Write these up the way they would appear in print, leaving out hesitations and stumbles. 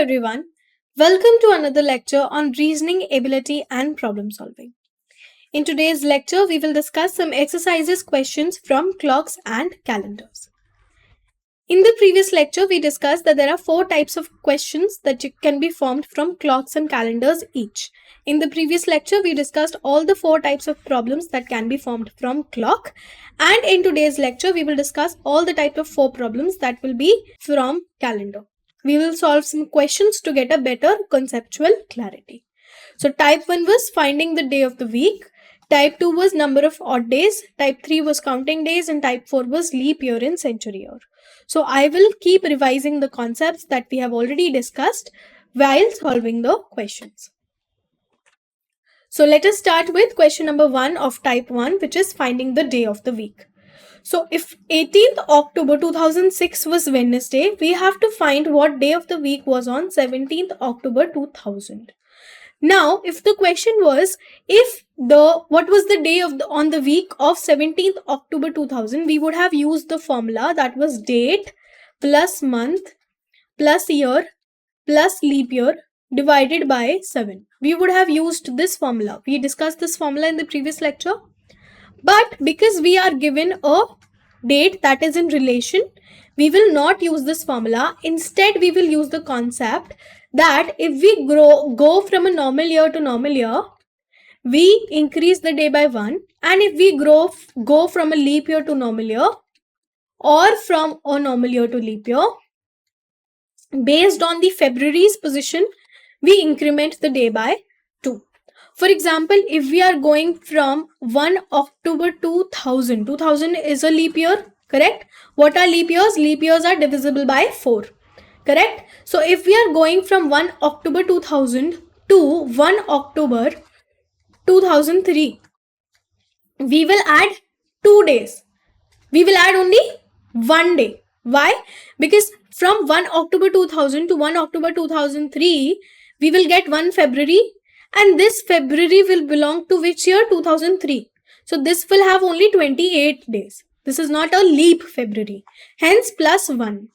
everyone. Welcome to another lecture on reasoning ability and problem solving. In today's lecture, we will discuss some exercises questions from clocks and calendars. In the previous lecture, we discussed that there are 4 types of questions that can be formed from clocks and calendars each. In the previous lecture, we discussed all the 4 types of problems that can be formed from clock. And in today's lecture, we will discuss all the type of 4 problems that will be from calendar. We will solve some questions to get a better conceptual clarity. So type 1 was finding the day of the week. Type 2 was number of odd days. Type 3 was counting days. And type 4 was leap year and century year. So I will keep revising the concepts that we have already discussed while solving the questions. So let us start with question number 1 of type 1, which is finding the day of the week. So if 18th October 2006 was Wednesday, we have to find what day of the week was on 17th October 2000. Now, if the question was, what was the day on the week of 17th October 2000, we would have used the formula that was date plus month plus year plus leap year divided by 7. We would have used this formula. We discussed this formula in the previous lecture. But because we are given a date that is in relation, we will not use this formula. Instead, we will use the concept that if we go from a normal year to normal year, we increase the day by 1. And if we go from a leap year to normal year or from a normal year to leap year, based on the February's position, we increment the day by 2. For example, if we are going from 1 October 2000, 2000 is a leap year, correct? What are leap years? Leap years are divisible by 4, correct? So if we are going from 1 October 2000 to 1 October 2003, we will add 2 days. We will add only 1 day. Why? Because from 1 October 2000 to 1 October 2003, we will get 1 February. And this February will belong to which year? 2003. So this will have only 28 days. This is not a leap February. Hence plus 1.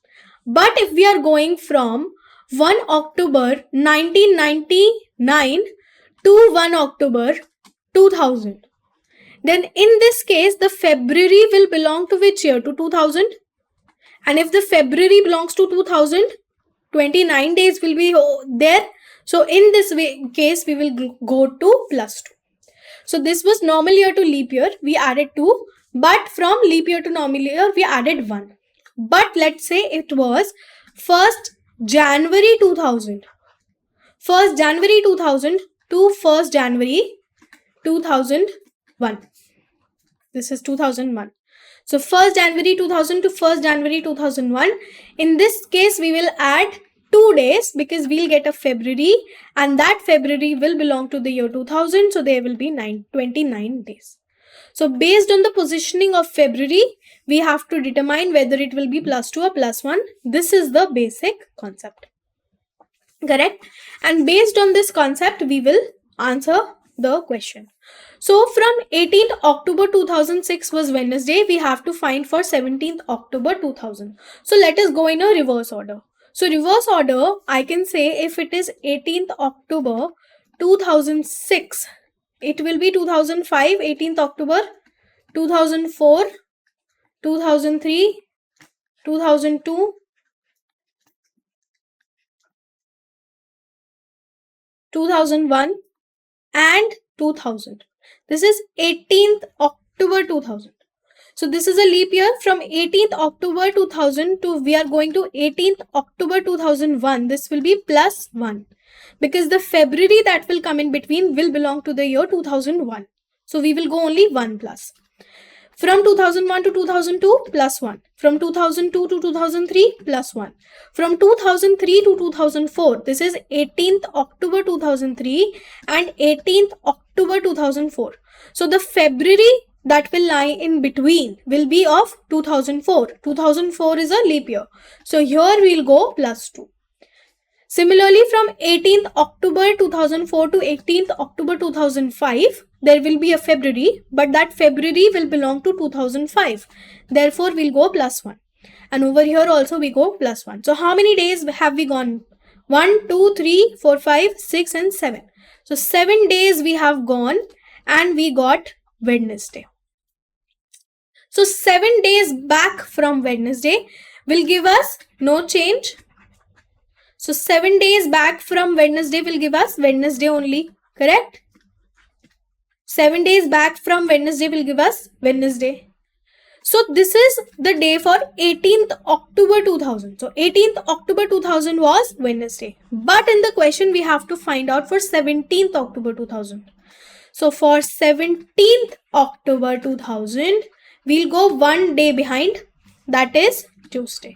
But if we are going from 1 October 1999 to 1 October 2000, then in this case, the February will belong to which year? To 2000. And if the February belongs to 2000, 29 days will be there. So in this case, we will go to plus 2. So this was normal year to leap year. We added 2. But from leap year to normal year, we added 1. But let's say it was 1st January 2000. 1st January 2000 to 1st January 2001. This is 2001. So 1st January 2000 to 1st January 2001. In this case, we will add 2 days because we'll get a February and that February will belong to the year 2000. So there will be 29 days. So based on the positioning of February, we have to determine whether it will be plus 2 or plus 1. This is the basic concept. Correct? And based on this concept, we will answer the question. So from 18th October 2006 was Wednesday, we have to find for 17th October 2000. So let us go in a reverse order. So reverse order, I can say if it is 18th October 2006, it will be 2005, 18th October, 2004, 2003, 2002, 2001 and 2000. This is 18th October 2000. So this is a leap year. From 18th October 2000 to we are going to 18th October 2001. This will be plus 1 because the February that will come in between will belong to the year 2001. So we will go only 1 plus. From 2001 to 2002 plus 1. From 2002 to 2003 plus 1. From 2003 to 2004, this is 18th October 2003 and 18th October 2004. So the February that will lie in between will be of 2004. 2004 is a leap year. So here we will go plus 2. Similarly, from 18th October 2004 to 18th October 2005, there will be a February, but that February will belong to 2005. Therefore, we'll go plus 1. And over here also we go plus 1. So how many days have we gone 1, 2, 3, 4, 5, 6 and 7. So 7 days we have gone and we got Wednesday. So 7 days back from Wednesday will give us no change. So 7 days back from Wednesday will give us Wednesday only, correct? 7 days back from Wednesday will give us Wednesday. So this is the day for 18th October 2000. So 18th October 2000 was Wednesday. But in the question we have to find out for 17th October 2000. So for 17th October 2000, we'll go one day behind, that is Tuesday.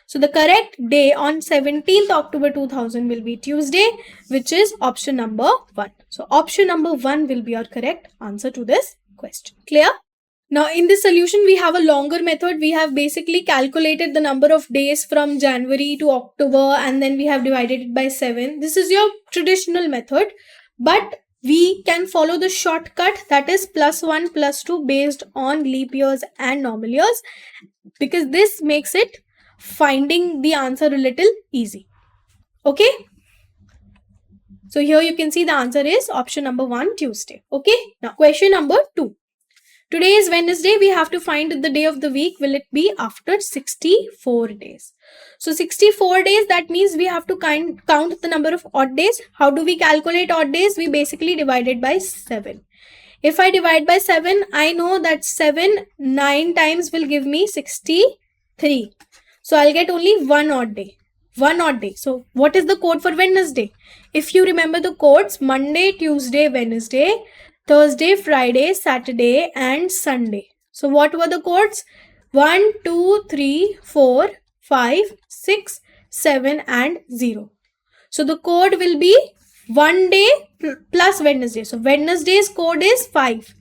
So the correct day on 17th October 2000 will be Tuesday, which is option number 1. So option number 1 will be your correct answer to this question. Clear? Now in this solution, we have a longer method. We have basically calculated the number of days from January to October and then we have divided it by 7. This is your traditional method, but we can follow the shortcut, that is +1 +2 based on leap years and normal years, because this makes it finding the answer a little easy. Okay. So here you can see the answer is option number 1, Tuesday. Okay. Now question number 2. Today is Wednesday. We have to find the day of the week. Will it be after 64 days? So 64 days, that means we have to count the number of odd days. How do we calculate odd days? We basically divide it by 7. If I divide by 7, I know that 7 9 times will give me 63. So I'll get only one odd day. One odd day. So what is the code for Wednesday? If you remember the codes, Monday, Tuesday, Wednesday, Thursday, Friday, Saturday and Sunday. So what were the codes? 1, 2, 3, 4, 5, 6, 7 and 0. So the code will be one day plus Wednesday. So Wednesday's code is 5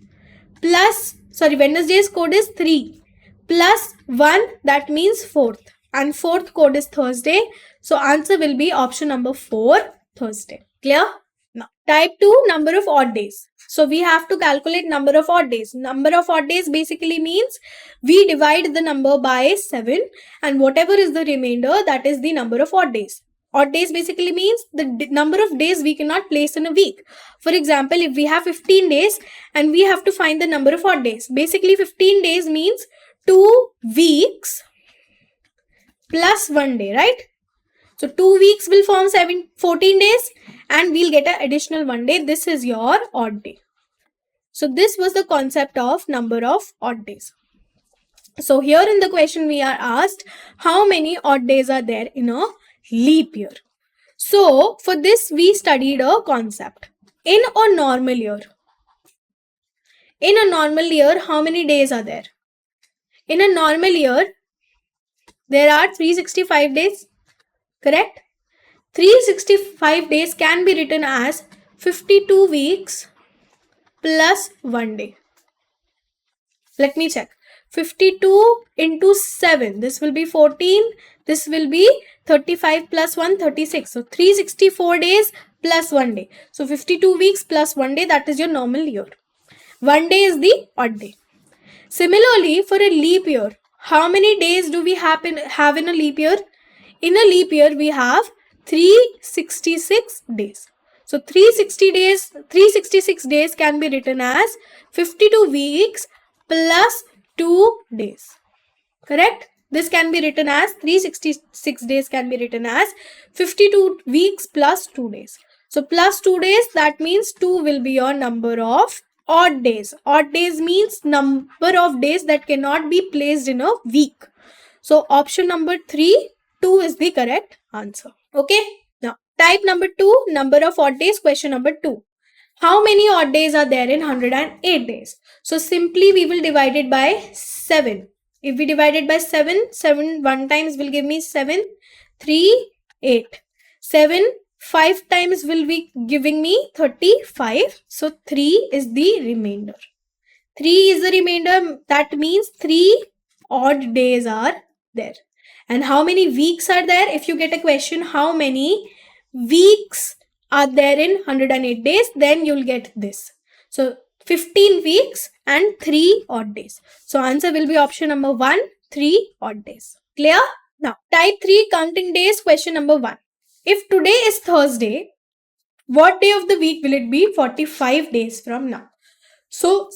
plus, Wednesday's code is 3 plus 1, that means 4th. And 4th code is Thursday. So answer will be option number 4, Thursday. Clear? Now type 2, number of odd days. So we have to calculate number of odd days. Number of odd days basically means we divide the number by 7 and whatever is the remainder, that is the number of odd days. Odd days basically means the number of days we cannot place in a week. For example, if we have 15 days and we have to find the number of odd days. Basically 15 days means 2 weeks plus 1 day, right? So 2 weeks will form 14 days and we'll get an additional 1 day. This is your odd day. So this was the concept of number of odd days. So here in the question we are asked how many odd days are there in a leap year. So for this we studied a concept. In a normal year, how many days are there? In a normal year, there are 365 days, correct? 365 days can be written as 52 weeks plus 1 day. Let me check. 52 into 7, this will be 14, this will be 35 plus 1, 36. So 364 days plus 1 day. So 52 weeks plus 1 day, that is your normal year. 1 day is the odd day. Similarly, for a leap year, how many days do we have in a leap year? In a leap year, we have 366 days. So 366 days can be written as 52 weeks plus 2 days. Correct? This can be written as 366 days can be written as 52 weeks plus 2 days. So plus 2 days, that means 2 will be your number of odd days. Odd days means number of days that cannot be placed in a week. So option number 3, 2 is the correct answer. Okay. Now type number 2, number of odd days, question number 2. How many odd days are there in 108 days? So simply we will divide it by 7. If we divide it by 7, 7 1 times will give me 7, 3, 8. 7 5 times will be giving me 35. So 3 is the remainder. 3 is the remainder. That means 3 odd days are there. And how many weeks are there? If you get a question, how many weeks are there in 108 days? Then you'll get this. So 15 weeks and 3 odd days. So answer will be option number 1, 3 odd days. Clear? Now type 3, counting days, question number 1. If today is Thursday, what day of the week will it be 45 days from now? So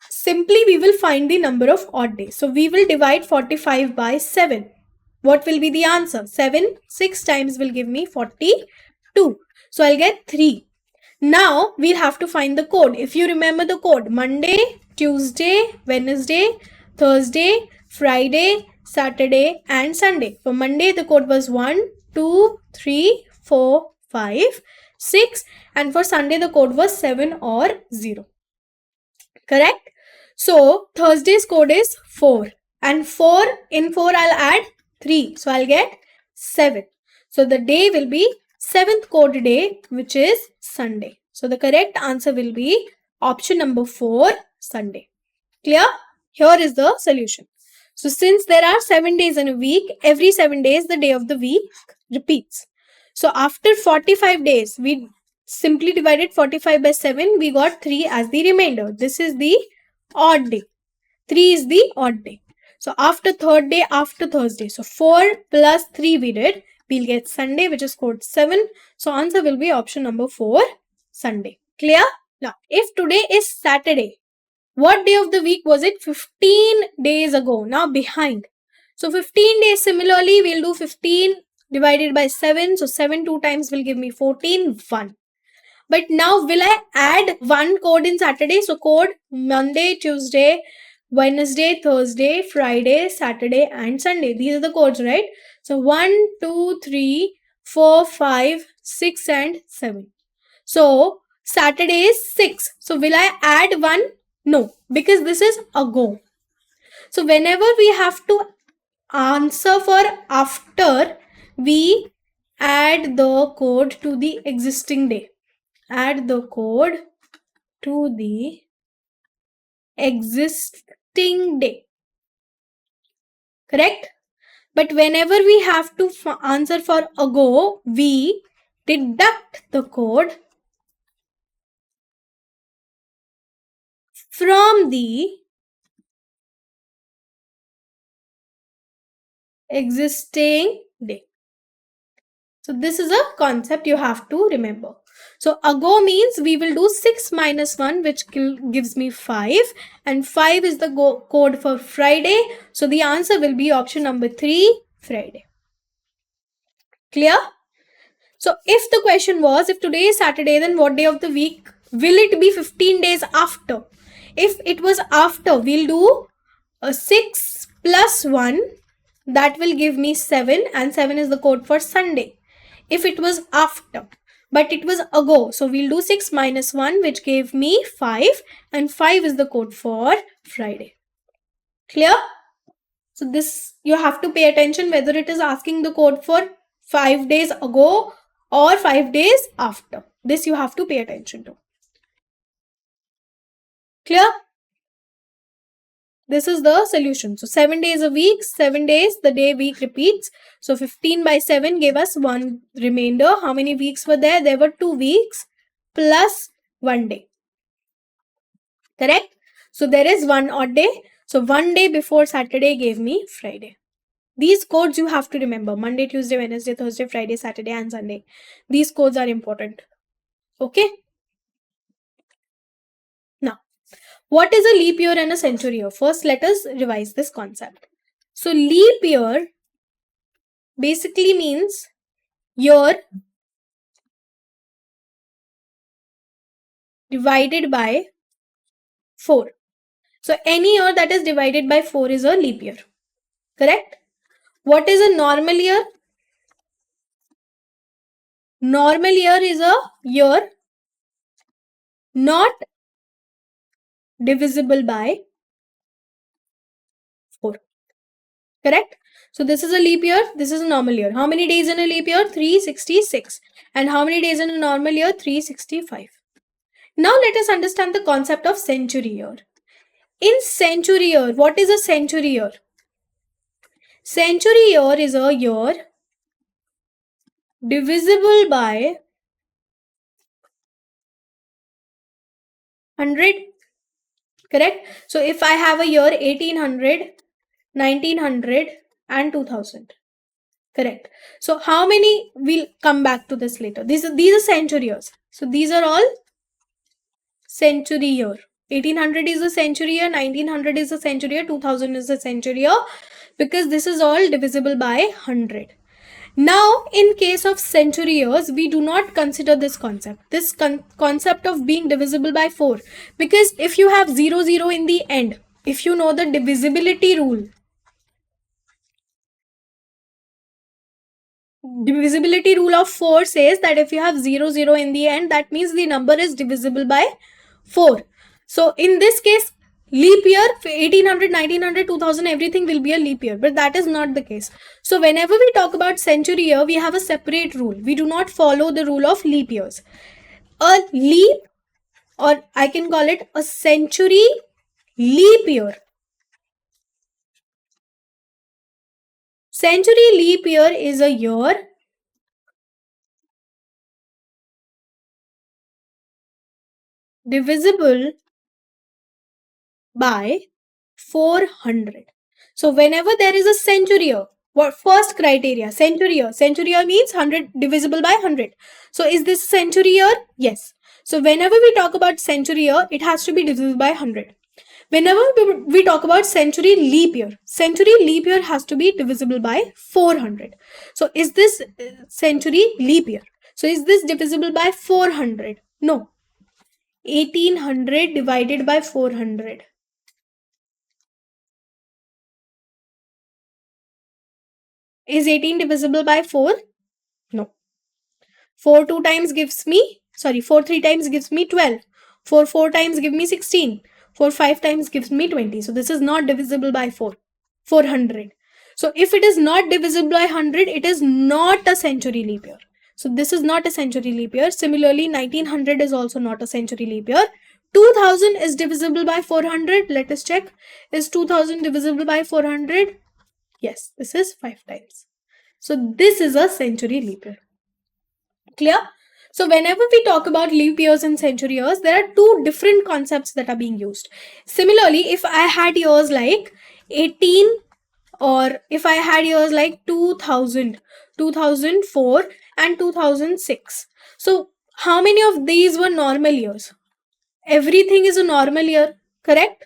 simply we will find the number of odd days. So we will divide 45 by 7. What will be the answer? 7, 6 times will give me 42. So I'll get 3. Now we'll have to find the code. If you remember the code, Monday, Tuesday, Wednesday, Thursday, Friday, Saturday and Sunday. For Monday, the code was 1, 2, 3, 4, 5, 6 and for Sunday, the code was 7 or 0. Correct? So Thursday's code is 4 and 4 in 4 I'll add 3. So I'll get 7. So the day will be 7th code day, which is Sunday. So the correct answer will be option number 4, Sunday. Clear? Here is the solution. So since there are 7 days in a week, every 7 days the day of the week repeats. So after 45 days, we simply divided 45 by 7, we got 3 as the remainder. This is the odd day. 3 is the odd day. So after third day, after Thursday, so 4 plus 3 we did, we'll get Sunday, which is code 7. So answer will be option number 4, Sunday. Clear? Now, if today is Saturday, what day of the week was it 15 days ago? Now behind. So 15 days, similarly, we'll do 15 divided by 7. So 7 2 times will give me 14, 1. But now will I add one code in Saturday? So code Monday, Tuesday, Wednesday, Thursday, Friday, Saturday and Sunday. These are the codes, right? So 1, 2, 3, 4, 5, 6 and 7. So Saturday is 6. So will I add one? No, because this is a go. So whenever we have to answer for after, we add the code to the existing day. Add the code to the existing day. Correct? But whenever we have to answer for ago, we deduct the code from the existing day. So this is a concept you have to remember. So ago means we will do 6 minus 1, which gives me 5, and 5 is the code for Friday. So the answer will be option number 3, Friday. Clear? So if the question was, if today is Saturday, then what day of the week will it be 15 days after? If it was after, we'll do a 6 plus 1, that will give me 7, and 7 is the code for Sunday. If it was after, but it was ago, so we'll do 6 minus 1, which gave me 5, and 5 is the code for Friday. Clear? So this, you have to pay attention whether it is asking the code for 5 days ago or 5 days after. This you have to pay attention to. Clear? This is the solution. So 7 days a week, 7 days, the day week repeats. So 15 by 7 gave us one remainder. How many weeks were there? There were 2 weeks plus 1 day. Correct? So there is one odd day. So 1 day before Saturday gave me Friday. These codes you have to remember. Monday, Tuesday, Wednesday, Thursday, Friday, Saturday and Sunday. These codes are important. Okay? Now, what is a leap year and a century year? First, let us revise this concept. So leap year basically means year divided by 4. So any year that is divided by 4 is a leap year. Correct? What is a normal year? Normal year is a year not divisible by 4. Correct? So this is a leap year, this is a normal year. How many days in a leap year? 366. And how many days in a normal year? 365. Now let us understand the concept of century year. In century year, what is a century year? Century year is a year divisible by 100. Correct? So if I have a year 1800, 1900 and 2000. Correct. So how many, we'll come back to this later. These are century years. So these are all century year. 1800 is a century year, 1900 is a century year, 2000 is a century year, because this is all divisible by 100. Now, in case of century years, we do not consider this concept. This concept of being divisible by 4. Because if you have 0, 0 in the end, if you know the divisibility rule, divisibility rule of 4 says that if you have 0, 0 in the end, that means the number is divisible by 4. So, in this case, leap year, 1800, 1900, 2000, everything will be a leap year, but that is not the case. So whenever we talk about century year, we have a separate rule. We do not follow the rule of leap years. A leap, or I can call it a century leap year. Century leap year is a year divisible by 400. So whenever there is a century year, what first criteria? Century year. Century year means 100 divisible by 100. So is this century year? Yes. So whenever we talk about century year, it has to be divisible by 100. Whenever we talk about century leap year has to be divisible by 400. So is this century leap year? So is this divisible by 400? No. 1800 divided by 400. Is 18 divisible by 4? No. 4 2 times gives me, 4 3 times gives me 12. 4 4 times give me 16. 4 5 times gives me 20. So this is not divisible by 400. So if it is not divisible by 100, it is not a century leap year. So this is not a century leap year. Similarly, 1900 is also not a century leap year. 2000 is divisible by 400. Let us check. Is 2000 divisible by 400? Yes, this is 5 times. So this is a century leap year. Clear? So whenever we talk about leap years and century years, there are two different concepts that are being used. Similarly, if I had years like 18, or if I had years like 2000, 2004 and 2006. So how many of these were normal years? Everything is a normal year, correct?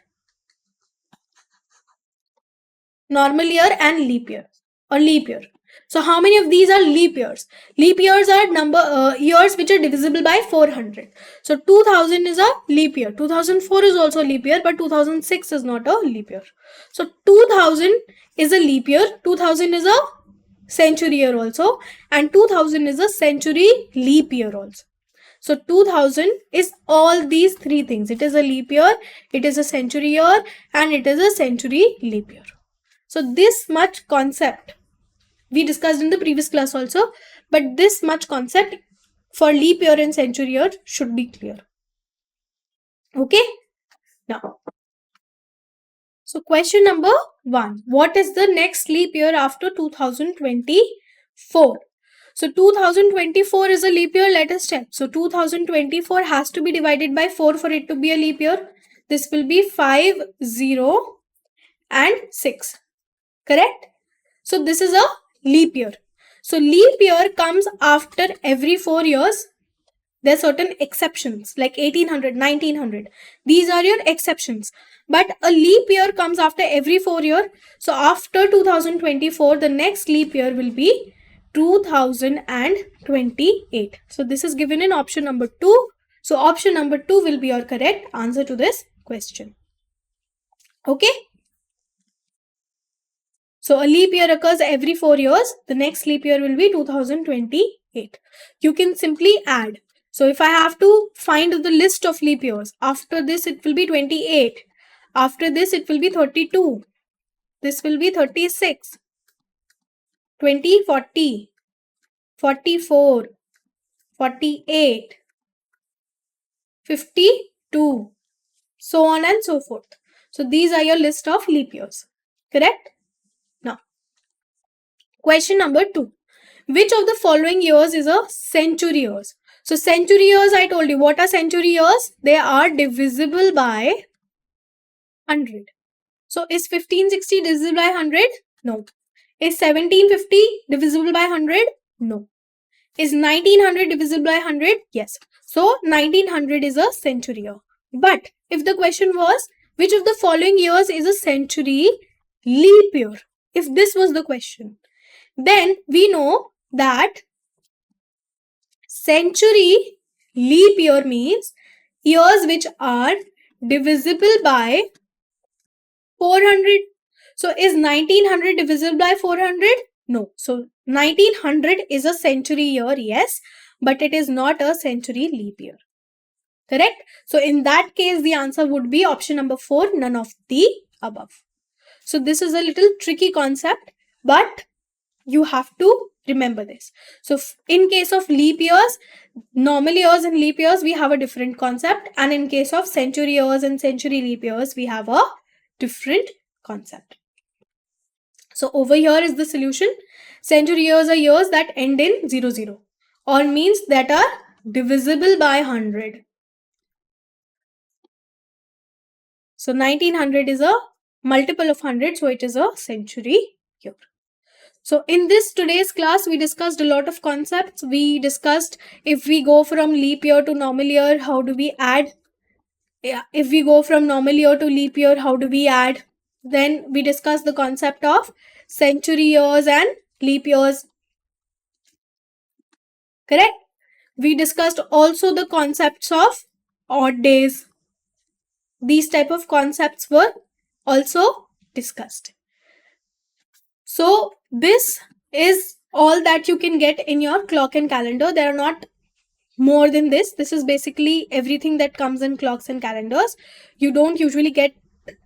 Normal year and leap year, or leap year. So how many of these are leap years? Leap years are years which are divisible by 400. So 2000 is a leap year. 2004 is also a leap year, but 2006 is not a leap year. So 2000 is a leap year. 2000 is a century year also, and 2000 is a century leap year also. So 2000 is all these three things. It is a leap year, it is a century year, and it is a century leap year. So this much concept we discussed in the previous class also, but this much concept for leap year and century year should be clear. Okay? Now, so question number 1. What is the next leap year after 2024? So 2024 is a leap year. Let us check. So 2024 has to be divided by 4 for it to be a leap year. This will be 5, 0 and 6. Correct? So this is a leap year. So leap year comes after every 4 years. There are certain exceptions like 1800, 1900. These are your exceptions. But a leap year comes after every 4 years. So after 2024, the next leap year will be 2028. So this is given in option number 2. So option number 2 will be your correct answer to this question. Okay? So a leap year occurs every 4 years. The next leap year will be 2028. You can simply add. So if I have to find the list of leap years, after this it will be 28. After this it will be 32. This will be 36. 20, 40, 44, 48, 52, so on and so forth. So these are your list of leap years. Correct? Now, question number 2. Which of the following years is a century years? So century years, I told you, what are century years? They are divisible by 100. So is 1560 divisible by 100? No. Is 1750 divisible by 100? No. Is 1900 divisible by 100? Yes. So 1900 is a century year. But if the question was, which of the following years is a century leap year? If this was the question, then we know that century leap year means years which are divisible by 400. So is 1900 divisible by 400? No. So 1900 is a century year, yes, but it is not a century leap year. Correct? So in that case, the answer would be option number 4, none of the above. So this is a little tricky concept, but you have to remember this. So in case of leap years, normal years and leap years, we have a different concept. And in case of century years and century leap years, we have a different concept. So over here is the solution. Century years are years that end in 00 or means that are divisible by 100. So 1900 is a multiple of 100, so it is a century year. So in this today's class, we discussed a lot of concepts. We discussed if we go from leap year to normal year, how do we add? If we go from normal year to leap year, how do we add? Then we discussed the concept of century years and leap years. Correct? We discussed also the concepts of odd days. These type of concepts were also discussed. So this is all that you can get in your clock and calendar. There are not more than this. This is basically everything that comes in clocks and calendars. You don't usually get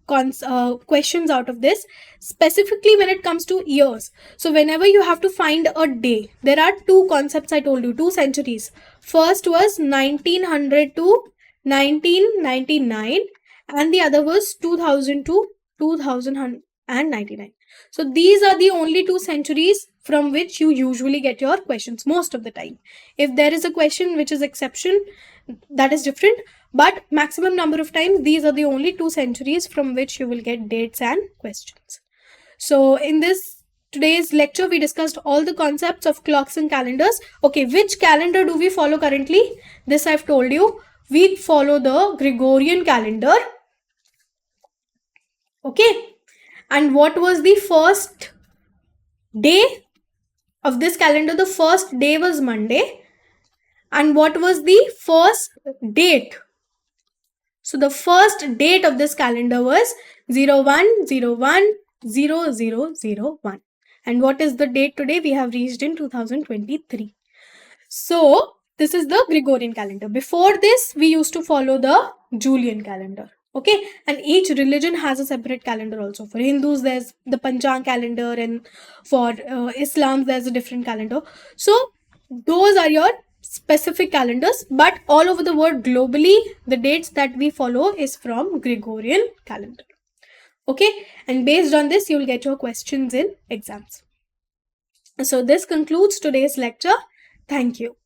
questions out of this, specifically when it comes to years. So whenever you have to find a day, there are two concepts I told you, 2 centuries. First was 1900 to 1999 and the other was 2000 to 2099. So these are the only 2 centuries from which you usually get your questions most of the time. If there is a question which is exception, that is different, but maximum number of times these are the only 2 centuries from which you will get dates and questions. So in this today's lecture, we discussed all the concepts of clocks and calendars. Okay, which calendar do we follow currently? This I've told you. We follow the Gregorian calendar. Okay. And what was the first day of this calendar? The first day was Monday. And what was the first date? So the first date of this calendar was 01/01/0001. And what is the date today? We have reached in 2023. So this is the Gregorian calendar. Before this, we used to follow the Julian calendar. Okay, and each religion has a separate calendar also. For Hindus, there's the Panchang calendar, and for Islam, there's a different calendar. So those are your specific calendars, but all over the world globally, the dates that we follow is from Gregorian calendar. Okay, and based on this, you'll get your questions in exams. So this concludes today's lecture. Thank you.